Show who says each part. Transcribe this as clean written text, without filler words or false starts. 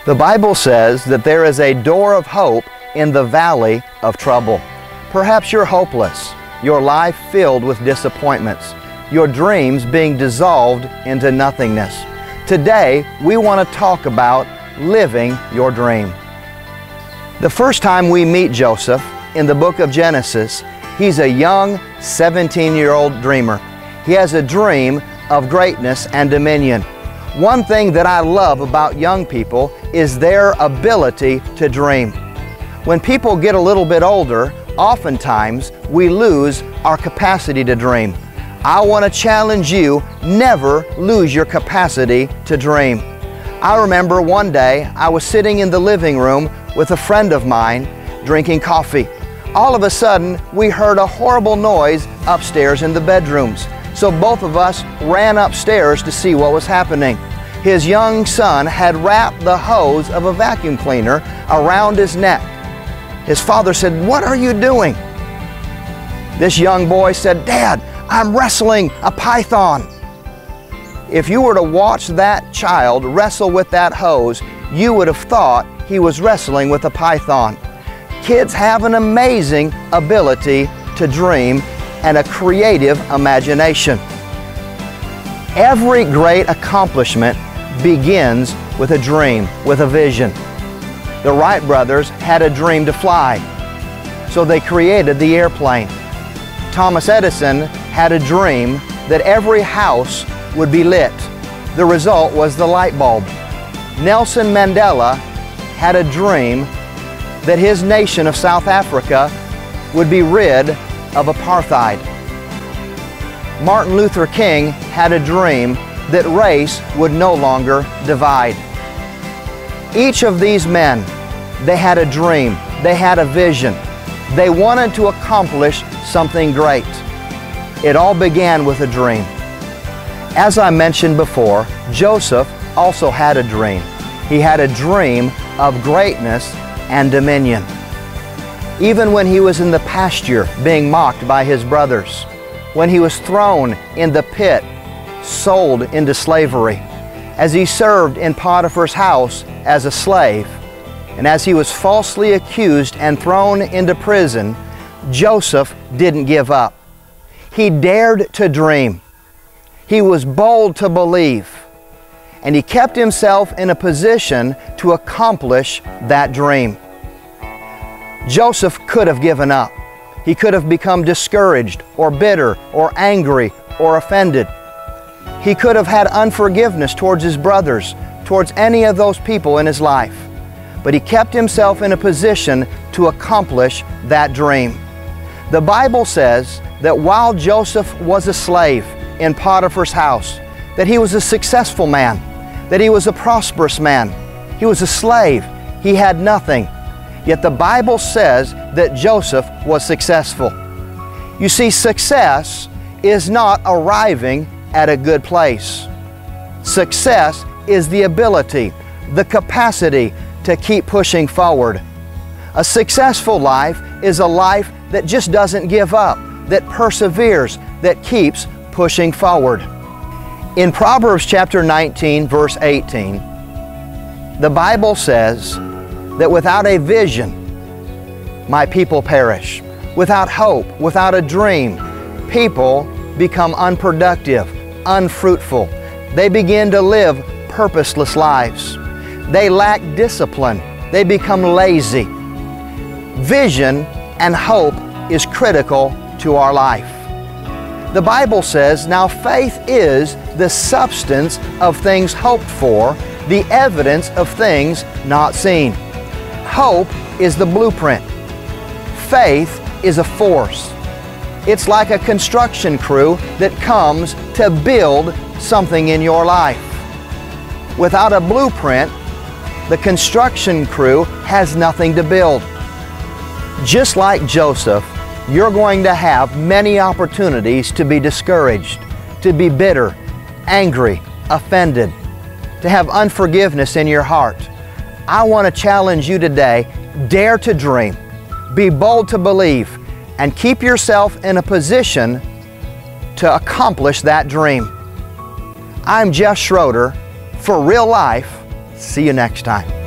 Speaker 1: The Bible says that there is a door of hope in the valley of trouble. Perhaps you're hopeless, your life filled with disappointments, your dreams being dissolved into nothingness. Today, we want to talk about living your dream. The first time we meet Joseph in the book of Genesis, he's a young 17-year-old dreamer. He has a dream of greatness and dominion. One thing that I love about young people is their ability to dream. When people get a little bit older, oftentimes we lose our capacity to dream. I want to challenge you, never lose your capacity to dream. I remember one day I was sitting in the living room with a friend of mine drinking coffee. All of a sudden, we heard a horrible noise upstairs in the bedrooms. So both of us ran upstairs to see what was happening. His young son had wrapped the hose of a vacuum cleaner around his neck. His father said, "What are you doing?" This young boy said, "Dad, I'm wrestling a python." If you were to watch that child wrestle with that hose, you would have thought he was wrestling with a python. Kids have an amazing ability to dream and a creative imagination. Every great accomplishment begins with a dream, with a vision. The Wright brothers had a dream to fly, so they created the airplane. Thomas Edison had a dream that every house would be lit. The result was the light bulb. Nelson Mandela had a dream that his nation of South Africa would be rid of apartheid. Martin Luther King had a dream that race would no longer divide. Each of these men, they had a dream, they had a vision. They wanted to accomplish something great. It all began with a dream. As I mentioned before, Joseph also had a dream. He had a dream of greatness and dominion. Even when he was in the pasture being mocked by his brothers, when he was thrown in the pit, sold into slavery, as he served in Potiphar's house as a slave, and as he was falsely accused and thrown into prison, Joseph didn't give up. He dared to dream. He was bold to believe, and he kept himself in a position to accomplish that dream. Joseph could have given up. He could have become discouraged or bitter or angry or offended. He could have had unforgiveness towards his brothers, towards any of those people in his life. But he kept himself in a position to accomplish that dream. The Bible says that while Joseph was a slave in Potiphar's house, that he was a successful man, that he was a prosperous man. He was a slave. He had nothing. Yet the Bible says that Joseph was successful. You see, success is not arriving at a good place. Success is the ability, the capacity to keep pushing forward. A successful life is a life that just doesn't give up, that perseveres, that keeps pushing forward. In Proverbs chapter 19, verse 18, the Bible says that without a vision, my people perish. Without hope, without a dream, people become unproductive, unfruitful. They begin to live purposeless lives. They lack discipline. They become lazy. Vision and hope is critical to our life. The Bible says, now faith is the substance of things hoped for, the evidence of things not seen. Hope is the blueprint. Faith is a force. It's like a construction crew that comes to build something in your life. Without a blueprint, the construction crew has nothing to build. Just like Joseph, you're going to have many opportunities to be discouraged, to be bitter, angry, offended, to have unforgiveness in your heart. I want to challenge you today, dare to dream, be bold to believe, and keep yourself in a position to accomplish that dream. I'm Jeff Schroeder. For Real Life, see you next time.